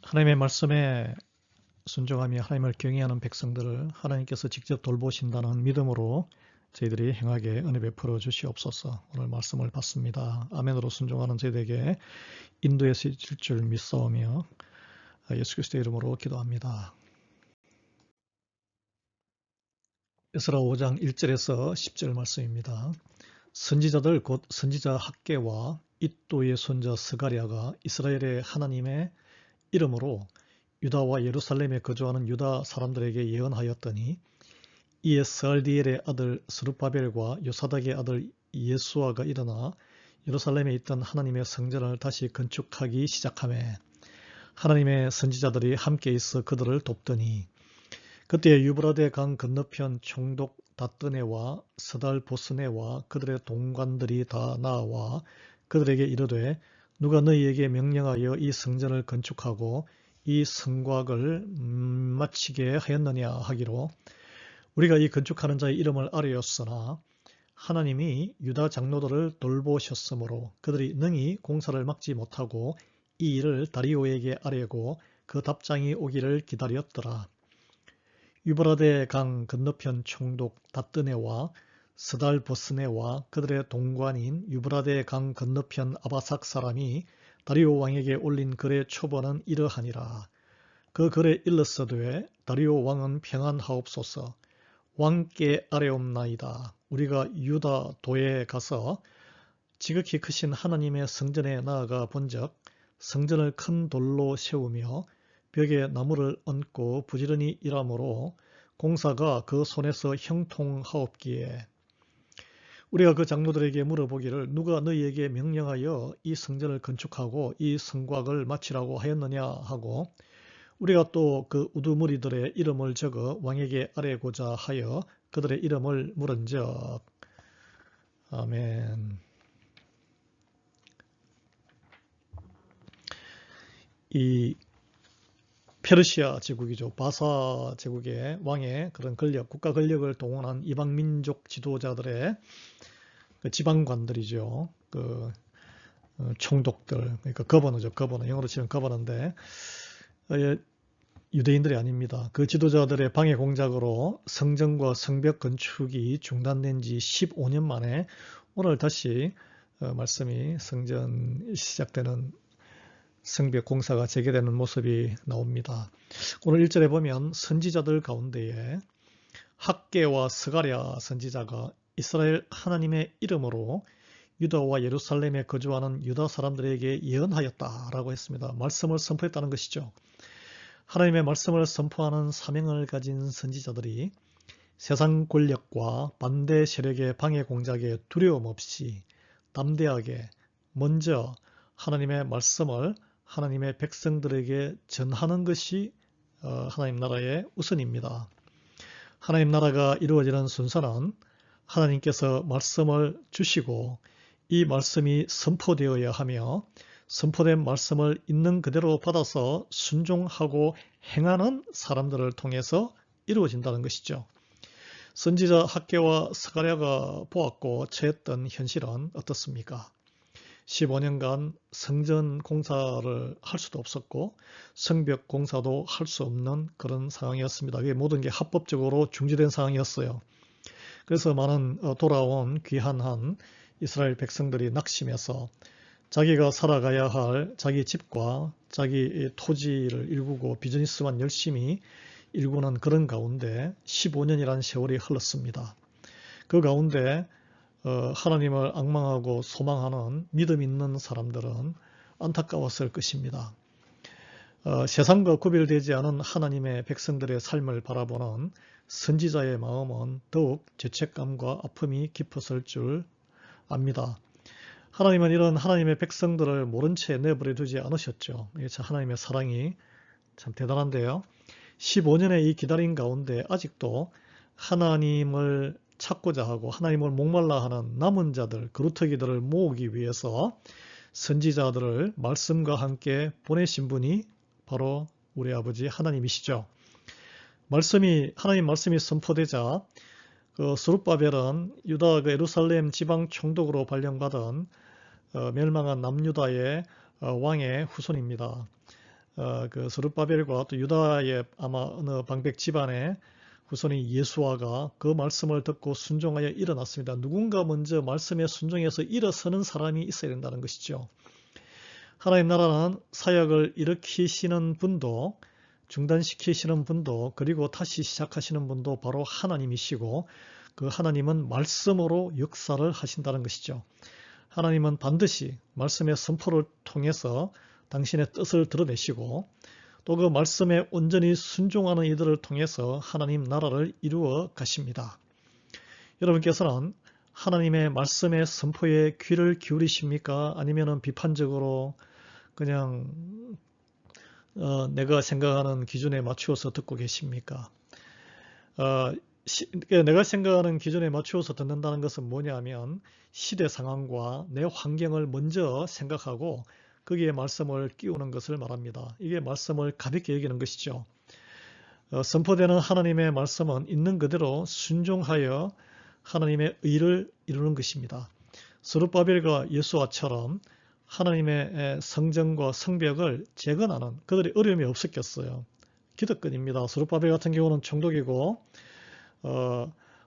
하나님의 말씀에 순종하며 하나님을 경외하는 백성들을 하나님께서 직접 돌보신다는 믿음으로 저희들이 행하게 은혜 베풀어 주시옵소서. 오늘 말씀을 받습니다. 아멘으로 순종하는 저희들에게 인도해 주실 줄 믿사오며 예수 그리스도의 이름으로 기도합니다. 에스라 5장 1절에서 10절 말씀입니다. 선지자들 곧 선지자 학개와 잇도의 손자 스가랴가 이스라엘의 하나님의 이름으로 유다와 예루살렘에 거주하는 유다 사람들에게 예언하였더니 이에 스알디엘의 아들 스룹바벨과 요사닥의 아들 예수아가 일어나 예루살렘에 있던 하나님의 성전을 다시 건축하기 시작하매 하나님의 선지자들이 함께 있어 그들을 돕더니 그때 유브라데 강 건너편 총독 다뜨네와 스달 보스네와 그들의 동관들이 다 나와 그들에게 이르되 누가 너희에게 명령하여 이 성전을 건축하고 이 성곽을 마치게 하였느냐 하기로 우리가 이 건축하는 자의 이름을 알아였으나 하나님이 유다 장로들을 돌보셨으므로 그들이 능히 공사를 막지 못하고 이 일을 다리오에게 아뢰고 그 답장이 오기를 기다렸더라. 유브라데 강 건너편 총독 다뜨네와 스달 보스네와 그들의 동관인 유브라데 강 건너편 아바삭 사람이 다리오 왕에게 올린 글의 초본은 이러하니라. 그 글에 일렀으되 다리오 왕은 평안하옵소서. 왕께 아뢰옵나이다. 우리가 유다 도에 가서 지극히 크신 하나님의 성전에 나아가 본즉 성전을 큰 돌로 세우며 벽에 나무를 얹고 부지런히 일하므로 공사가 그 손에서 형통하옵기에 우리가 그 장로들에게 물어보기를 누가 너희에게 명령하여 이 성전을 건축하고 이 성곽을 마치라고 하였느냐 하고 우리가 또 그 우두머리들의 이름을 적어 왕에게 아뢰고자 하여 그들의 이름을 물은즉 아멘. 이 페르시아 제국이죠. 바사 제국의 왕의 그런 권력, 국가 권력을 동원한 이방 민족 지도자들의 그 지방관들이죠. 그 총독들, 그러니까 거버너죠. 거버너, 영어로 치면 거버너인데 유대인들이 아닙니다. 그 지도자들의 방해 공작으로 성전과 성벽 건축이 중단된 지 15년 만에 오늘 다시 말씀이 성전 시작되는 성벽 공사가 재개되는 모습이 나옵니다. 오늘 1절에 보면 선지자들 가운데에 학개와 스가랴 선지자가 이스라엘 하나님의 이름으로 유다와 예루살렘에 거주하는 유다 사람들에게 예언하였다라고 했습니다. 말씀을 선포했다는 것이죠. 하나님의 말씀을 선포하는 사명을 가진 선지자들이 세상 권력과 반대 세력의 방해 공작에 두려움 없이 담대하게 먼저 하나님의 말씀을 하나님의 백성들에게 전하는 것이 하나님 나라의 우선입니다. 하나님 나라가 이루어지는 순서는 하나님께서 말씀을 주시고 이 말씀이 선포되어야 하며 선포된 말씀을 있는 그대로 받아서 순종하고 행하는 사람들을 통해서 이루어진다는 것이죠. 선지자 학개와 스가랴가 보았고 처했던 현실은 어떻습니까? 15년간 성전 공사를 할 수도 없었고 성벽 공사도 할 수 없는 그런 상황이었습니다. 그게 모든 게 합법적으로 중지된 상황이었어요. 그래서 많은 돌아온 귀한한 이스라엘 백성들이 낙심해서 자기가 살아가야 할 자기 집과 자기 토지를 일구고 비즈니스만 열심히 일구는 그런 가운데 15년이라는 세월이 흘렀습니다. 그 가운데 하나님을 앙망하고 소망하는 믿음 있는 사람들은 안타까웠을 것입니다. 세상과 구별되지 않은 하나님의 백성들의 삶을 바라보는 선지자의 마음은 더욱 죄책감과 아픔이 깊었을 줄 압니다. 하나님은 이런 하나님의 백성들을 모른 채 내버려 두지 않으셨죠. 이게 참 하나님의 사랑이 참 대단한데요. 15년의 이 기다림 가운데 아직도 하나님을 찾고자 하고 하나님을 목말라 하는 남은 자들, 그루터기들을 모으기 위해서 선지자들을 말씀과 함께 보내신 분이 바로 우리 아버지 하나님이시죠. 하나님 말씀이 선포되자 스룹바벨은 유다 예루살렘 지방 총독으로 발령받은 멸망한 남유다의 왕의 후손입니다. 그 스룹바벨과 또 유다의 아마 어느 방백 집안의 후손이 예수아가 그 말씀을 듣고 순종하여 일어났습니다. 누군가 먼저 말씀에 순종해서 일어서는 사람이 있어야 된다는 것이죠. 하나님 나라는 사역을 일으키시는 분도 중단시키시는 분도 그리고 다시 시작하시는 분도 바로 하나님이시고 그 하나님은 말씀으로 역사를 하신다는 것이죠. 하나님은 반드시 말씀의 선포를 통해서 당신의 뜻을 드러내시고 또 그 말씀에 온전히 순종하는 이들을 통해서 하나님 나라를 이루어 가십니다. 여러분께서는 하나님의 말씀의 선포에 귀를 기울이십니까? 아니면 비판적으로 그냥 내가 생각하는 기준에 맞추어서 듣고 계십니까? 내가 생각하는 기준에 맞추어서 듣는다는 것은 뭐냐 하면 시대 상황과 내 환경을 먼저 생각하고 거기에 말씀을 끼우는 것을 말합니다. 이게 말씀을 가볍게 여기는 것이죠. 선포되는 하나님의 말씀은 있는 그대로 순종하여 하나님의 의를 이루는 것입니다. 스룹바벨과 예수아처럼 하나님의 성전과 성벽을 재건하는 그들이 어려움이 없었겠어요. 기득권입니다. 스룹바벨 같은 경우는 총독이고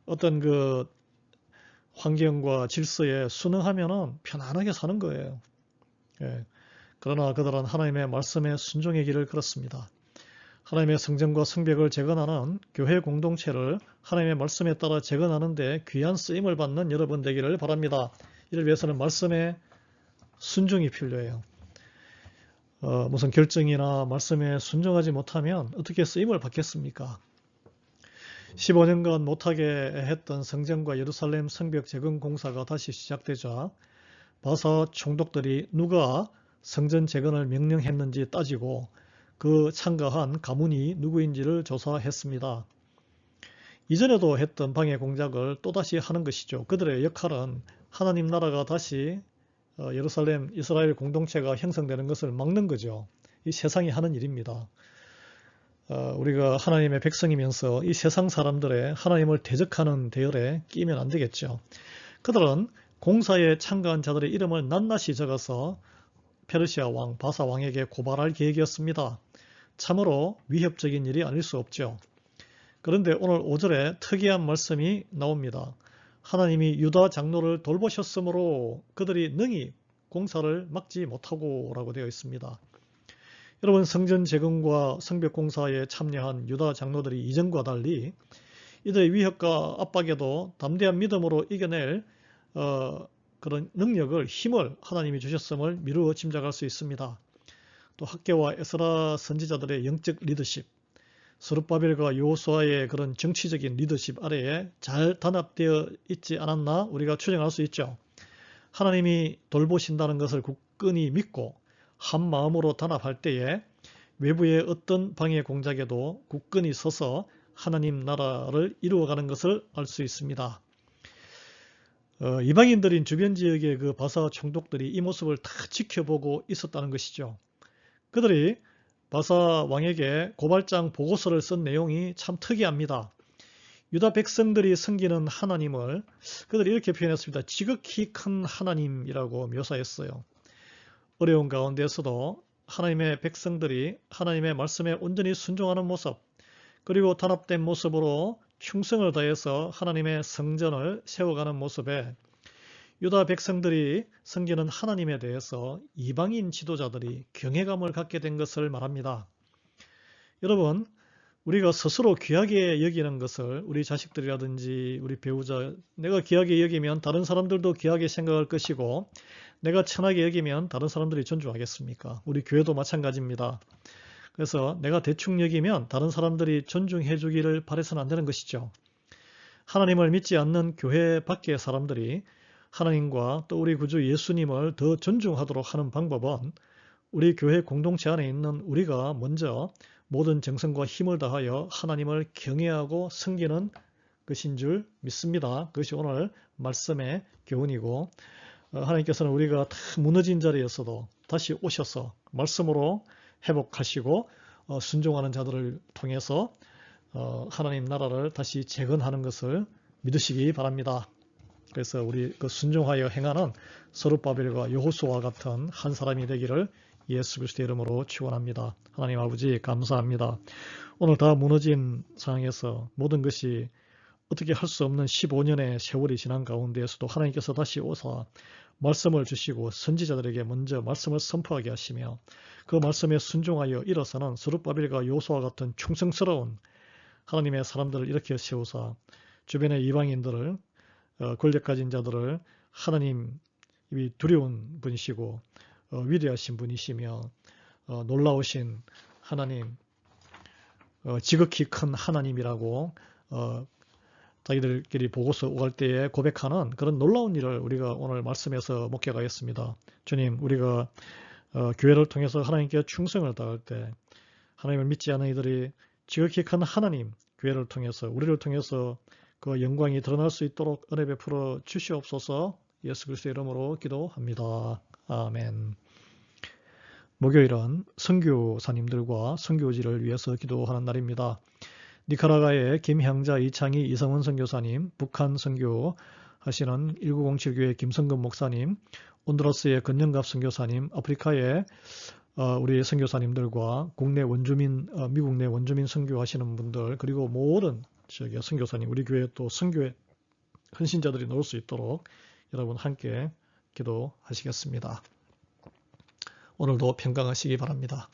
어떤 그 환경과 질서에 순응하면은 편안하게 사는 거예요. 예. 그러나 그들은 하나님의 말씀에 순종의 길을 걸었습니다. 하나님의 성전과 성벽을 재건하는 교회 공동체를 하나님의 말씀에 따라 재건하는 데 귀한 쓰임을 받는 여러분 되기를 바랍니다. 이를 위해서는 말씀에 순종이 필요해요. 무슨 결정이나 말씀에 순종하지 못하면 어떻게 쓰임을 받겠습니까? 15년간 못하게 했던 성전과 예루살렘 성벽 재건 공사가 다시 시작되자 바사 총독들이 누가 성전 재건을 명령했는지 따지고 그 참가한 가문이 누구인지를 조사했습니다. 이전에도 했던 방해 공작을 또다시 하는 것이죠. 그들의 역할은 하나님 나라가 다시 예루살렘 이스라엘 공동체가 형성되는 것을 막는 거죠. 이 세상이 하는 일입니다. 우리가 하나님의 백성이면서 이 세상 사람들의 하나님을 대적하는 대열에 끼면 안 되겠죠. 그들은 공사에 참가한 자들의 이름을 낱낱이 적어서 페르시아 왕 바사 왕에게 고발할 계획이었습니다. 참으로 위협적인 일이 아닐 수 없죠. 그런데 오늘 5절에 특이한 말씀이 나옵니다. 하나님이 유다 장로를 돌보셨으므로 그들이 능히 공사를 막지 못하고 라고 되어 있습니다. 여러분 성전 재건과 성벽 공사에 참여한 유다 장로들이 이전과 달리 이들의 위협과 압박에도 담대한 믿음으로 이겨낼 그런 능력을 힘을 하나님이 주셨음을 미루어 짐작할 수 있습니다. 또 학개와 에스라 선지자들의 영적 리더십, 스룹바벨과 여호수아의 그런 정치적인 리더십 아래에 잘 단합되어 있지 않았나 우리가 추정할 수 있죠. 하나님이 돌보신다는 것을 굳건히 믿고 한 마음으로 단합할 때에 외부의 어떤 방해 공작에도 굳건히 서서 하나님 나라를 이루어가는 것을 알 수 있습니다. 이방인들인 주변 지역의 그 바사 총독들이 이 모습을 다 지켜보고 있었다는 것이죠. 그들이 바사 왕에게 고발장 보고서를 쓴 내용이 참 특이합니다. 유다 백성들이 섬기는 하나님을 그들이 이렇게 표현했습니다. 지극히 큰 하나님이라고 묘사했어요. 어려운 가운데서도 하나님의 백성들이 하나님의 말씀에 온전히 순종하는 모습 그리고 단합된 모습으로 충성을 다해서 하나님의 성전을 세워가는 모습에 유다 백성들이 섬기는 하나님에 대해서 이방인 지도자들이 경외감을 갖게 된 것을 말합니다. 여러분, 우리가 스스로 귀하게 여기는 것을 우리 자식들이라든지 우리 배우자, 내가 귀하게 여기면 다른 사람들도 귀하게 생각할 것이고 내가 천하게 여기면 다른 사람들이 존중하겠습니까? 우리 교회도 마찬가지입니다. 그래서 내가 대충 여기면 다른 사람들이 존중해 주기를 바라서는 안 되는 것이죠. 하나님을 믿지 않는 교회 밖의 사람들이 하나님과 또 우리 구주 예수님을 더 존중하도록 하는 방법은 우리 교회 공동체 안에 있는 우리가 먼저 모든 정성과 힘을 다하여 하나님을 경외하고 섬기는 것인 줄 믿습니다. 그것이 오늘 말씀의 교훈이고 하나님께서는 우리가 다 무너진 자리에서도 다시 오셔서 말씀으로 회복하시고 순종하는 자들을 통해서 하나님 나라를 다시 재건하는 것을 믿으시기 바랍니다. 그래서 우리 그 순종하여 행하는 서룹바벨과 여호수아와 같은 한 사람이 되기를 예수 그리스도의 이름으로 축원합니다. 하나님 아버지 감사합니다. 오늘 다 무너진 상황에서 모든 것이 어떻게 할 수 없는 15년의 세월이 지난 가운데에서도 하나님께서 다시 오사 말씀을 주시고 선지자들에게 먼저 말씀을 선포하게 하시며 그 말씀에 순종하여 일어서는 서룹바벨과 여호수아와 같은 충성스러운 하나님의 사람들을 일으켜 세우사 주변의 이방인들을 권력 가진 자들을 하나님이 두려운 분이시고 위대하신 분이시며 놀라우신 하나님, 지극히 큰 하나님이라고 자기들끼리 보고서 오갈 때에 고백하는 그런 놀라운 일을 우리가 오늘 말씀에서 목격하였습니다. 주님, 우리가 교회를 통해서 하나님께 충성을 다할 때 하나님을 믿지 않는 이들이 지극히 큰 하나님, 교회를 통해서 우리를 통해서 그 영광이 드러날 수 있도록 은혜 베풀어 주시옵소서. 예수 그리스도의 이름으로 기도합니다. 아멘. 목요일은 선교사님들과 선교지를 위해서 기도하는 날입니다. 니카라과의 김향자, 이창희, 이성훈 선교사님, 북한 선교하시는 1907 교회 김성근 목사님, 온두라스의 건영갑 선교사님, 아프리카의 우리 선교사님들과 국내 원주민, 미국 내 원주민 선교하시는 분들, 그리고 모든 선교사님, 우리 교회 또 선교의 헌신자들이 나올 수 있도록 여러분 함께 기도하시겠습니다. 오늘도 평강하시기 바랍니다.